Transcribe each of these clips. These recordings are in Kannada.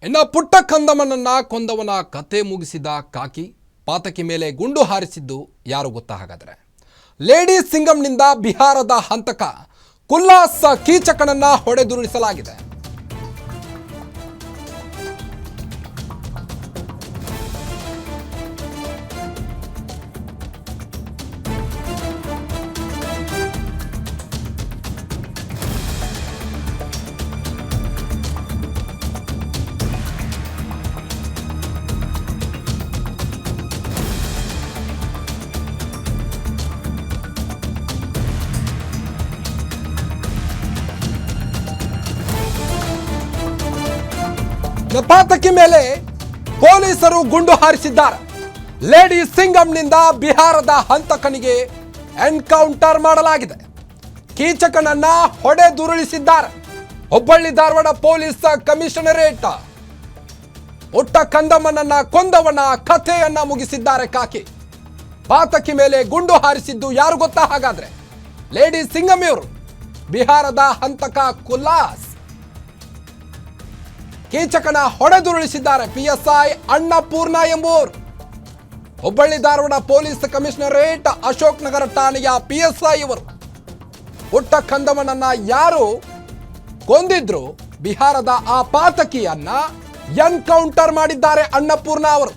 ಇನ್ನು ಪುಟ್ಟ ಕಂದಮ್ಮನನ್ನ ಕೊಂದವನ ಕತೆ ಮುಗಿಸಿದ ಕಾಕಿ ಪಾತಕಿ ಮೇಲೆ ಗುಂಡು ಹಾರಿಸಿದ್ದು ಯಾರು ಗೊತ್ತಾ? ಹಾಗಾದ್ರೆ ಲೇಡಿ ಸಿಂಗಂನಿಂದ ಬಿಹಾರದ ಹಂತಕ ಕುಲ್ಲಾಸ್ ಕೀಚಕನನ್ನ ಹೊಡೆದುರುಳಿಸಲಾಗಿದೆ. ಪಾತಕಿ ಮೇಲೆ ಪೊಲೀಸರು ಗುಂಡು ಹಾರಿಸಿದ್ದಾರೆ. ಲೇಡಿ ಸಿಂಗಂನಿಂದ ಬಿಹಾರದ ಹಂತಕನಿಗೆ ಎನ್ಕೌಂಟರ್ ಮಾಡಲಾಗಿದೆ. ಕೀಚಕನನ್ನ ಹೊಡೆದುರುಳಿಸಿದ್ದಾರೆ. ಹುಬ್ಬಳ್ಳಿ ಧಾರವಾಡ ಪೊಲೀಸ್ ಕಮಿಷನರೇಟ್ ಪುಟ್ಟ ಕಂದಮ್ಮನನ್ನ ಕೊಂದವನ ಕಥೆಯನ್ನ ಮುಗಿಸಿದ್ದಾರೆ ಕಾಕಿ. ಪಾತಕಿ ಮೇಲೆ ಗುಂಡು ಹಾರಿಸಿದ್ದು ಯಾರು ಗೊತ್ತಾ? ಹಾಗಾದ್ರೆ ಲೇಡಿ ಸಿಂಗಮಿಯವರು, ಬಿಹಾರದ ಹಂತಕ ಕುಲ್ಲಾಸ್ ಕೀಚಕನ ಹೊಡೆದುರುಳಿಸಿದ್ದಾರೆ. PSI ಅನ್ನಪೂರ್ಣ ಎಂಬುವರು. ಹುಬ್ಬಳ್ಳಿ ಧಾರವಾಡ ಪೊಲೀಸ್ ಕಮಿಷನರೇಟ್ ಅಶೋಕ್ ನಗರ ಠಾಣೆಯ PSI ಇವರು. ಪುಟ್ಟ ಕಂದಮ್ಮನನ್ನ ಯಾರು ಕೊಂದಿದ್ರು, ಬಿಹಾರದ ಆ ಪಾತಕಿಯನ್ನ ಎನ್ಕೌಂಟರ್ ಮಾಡಿದ್ದಾರೆ ಅನ್ನಪೂರ್ಣ ಅವರು.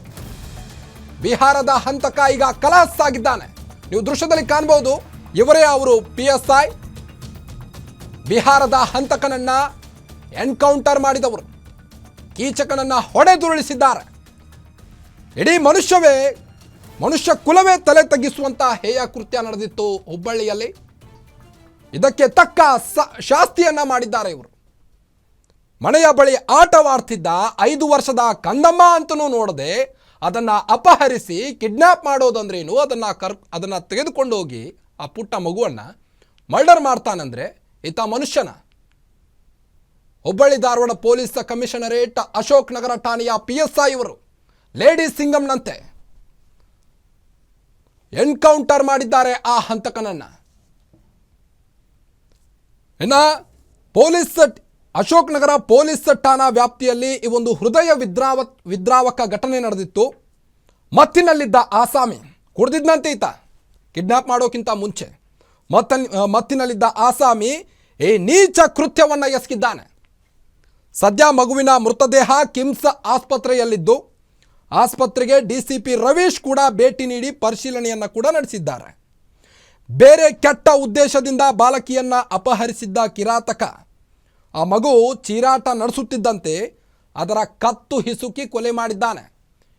ಬಿಹಾರದ ಹಂತಕ ಈಗ ಖಲಾಸ್ ಆಗಿದ್ದಾನೆ. ನೀವು ದೃಶ್ಯದಲ್ಲಿ ಕಾಣಬಹುದು, ಇವರೇ ಅವರು PSI. ಬಿಹಾರದ ಹಂತಕನನ್ನ ಎನ್ಕೌಂಟರ್ ಮಾಡಿದವರು, ಕೀಚಕನನ್ನ ಹೊಡೆದುರುಳಿಸಿದ್ದಾರೆ. ಇಡೀ ಮನುಷ್ಯ ಕುಲವೇ ತಲೆ ತಗ್ಗಿಸುವಂತ ಹೇಯ ಕೃತ್ಯ ನಡೆದಿತ್ತು ಹುಬ್ಬಳ್ಳಿಯಲ್ಲಿ. ಇದಕ್ಕೆ ತಕ್ಕ ಶಾಸ್ತಿಯನ್ನ ಮಾಡಿದ್ದಾರೆ ಇವರು. ಮನೆಯ ಬಳಿ ಆಟವಾಡ್ತಿದ್ದ 5 ವರ್ಷದ ಕಂದಮ್ಮ ಅಂತನೂ ನೋಡದೆ ಅದನ್ನ ಅಪಹರಿಸಿ ಕಿಡ್ನಾಪ್ ಮಾಡೋದಂದ್ರೇನು, ಅದನ್ನ ತೆಗೆದುಕೊಂಡು ಹೋಗಿ ಆ ಪುಟ್ಟ ಮಗುವನ್ನ ಮರ್ಡರ್ ಮಾಡ್ತಾನಂದ್ರೆ ಈತ ಮನುಷ್ಯನ? ಹುಬ್ಬಳ್ಳಿ ಧಾರವಾಡ ಪೊಲೀಸ್ ಕಮಿಷನರೇಟ್ ಅಶೋಕ್ ನಗರ ಠಾಣೆಯ PSI ಇವರು ಲೇಡಿ ಸಿಂಗಂನಂತೆ ಎನ್ಕೌಂಟರ್ ಮಾಡಿದ್ದಾರೆ ಆ ಹಂತಕನನ್ನ. ಇನ್ನ ಅಶೋಕ್ ನಗರ ಪೊಲೀಸ್ ಠಾಣಾ ವ್ಯಾಪ್ತಿಯಲ್ಲಿ ಈ ಒಂದು ಹೃದಯ ವಿದ್ರಾವಕ ಘಟನೆ ನಡೆದಿತ್ತು. ಮತ್ತಿನಲ್ಲಿದ್ದ ಆಸಾಮಿ ಕುಡಿದಿದ್ದಂತೆ ಈತ ಕಿಡ್ನಾಪ್ ಮಾಡೋಕ್ಕಿಂತ ಮುಂಚೆ ಮತ್ತಿನಲ್ಲಿದ್ದ ಆಸಾಮಿ ಈ ನೀಚ ಕೃತ್ಯವನ್ನ ಎಸಗಿದ್ದಾನೆ. ಸದ್ಯ ಮಗುವಿನ ಮೃತದೇಹ ಕಿಮ್ಸ್ ಆಸ್ಪತ್ರೆಯಲ್ಲಿದ್ದು, ಆಸ್ಪತ್ರೆಗೆ DCP ರವೀಶ್ ಕೂಡ ಭೇಟಿ ನೀಡಿ ಪರಿಶೀಲನೆಯನ್ನ ಕೂಡ ನಡೆಸಿದ್ದಾರೆ. ಬೇರೆ ಕೆಟ್ಟ ಉದ್ದೇಶದಿಂದ ಬಾಲಕಿಯನ್ನ ಅಪಹರಿಸಿದ್ದ ಕಿರಾತಕ ಆ ಮಗು ಚೀರಾಟ ನಡೆಸುತ್ತಿದ್ದಂತೆ ಅದರ ಕತ್ತು ಹಿಸುಕಿ ಕೊಲೆ ಮಾಡಿದ್ದಾನೆ.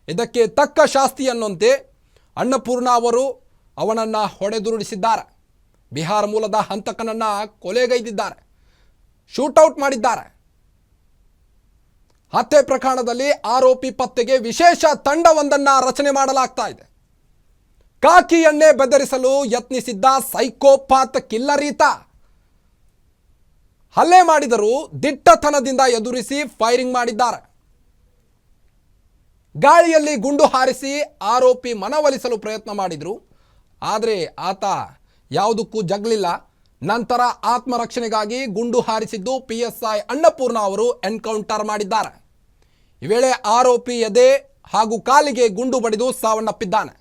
ಇದಕ್ಕೆ ತಕ್ಕ ಶಾಸ್ತಿಯನ್ನಂತೆ ಅನ್ನಪೂರ್ಣ ಅವರು ಅವನನ್ನು ಹೊಡೆದುರುಳಿಸಿದ್ದಾರೆ. ಬಿಹಾರ ಮೂಲದ ಹಂತಕನನ್ನ ಕೊಲೆಗೈದಿದ್ದಾರೆ, ಶೂಟೌಟ್ ಮಾಡಿದ್ದಾರೆ. ಹತ್ಯೆ ಪ್ರಕರಣದಲ್ಲಿ ಆರೋಪಿ ಪತ್ತೆಗೆ ವಿಶೇಷ ತಂಡವೊಂದನ್ನು ರಚನೆ ಮಾಡಲಾಗ್ತಾ ಇದೆ. ಕಾಕಿಯನ್ನೇ ಬೆದರಿಸಲು ಯತ್ನಿಸಿದ್ದ ಸೈಕೋಪಾತ್ ಕಿಲ್ಲರೀತ ಹಲ್ಲೆ ಮಾಡಿದರೂ ದಿಟ್ಟತನದಿಂದ ಎದುರಿಸಿ ಫೈರಿಂಗ್ ಮಾಡಿದ್ದಾರೆ. ಗಾಳಿಯಲ್ಲಿ ಗುಂಡು ಹಾರಿಸಿ ಆರೋಪಿ ಮನವೊಲಿಸಲು ಪ್ರಯತ್ನ ಮಾಡಿದ್ರು, ಆದರೆ ಆತ ಯಾವುದಕ್ಕೂ ಜಗ್ಲಿಲ್ಲ. ನಂತರ ಆತ್ಮರಕ್ಷಣೆಗಾಗಿ ಗುಂಡು ಹಾರಿಸಿದ್ದು PSI ಅನ್ನಪೂರ್ಣ ಅವರು ಎನ್ಕೌಂಟರ್ ಮಾಡಿದ್ದಾರೆ. ಈ ವೇಳೆ ಆರೋಪಿ ಎದೆ ಹಾಗೂ ಕಾಲಿಗೆ ಗುಂಡು ಬಡಿದು ಸಾವನ್ನಪ್ಪಿದ್ದಾನೆ.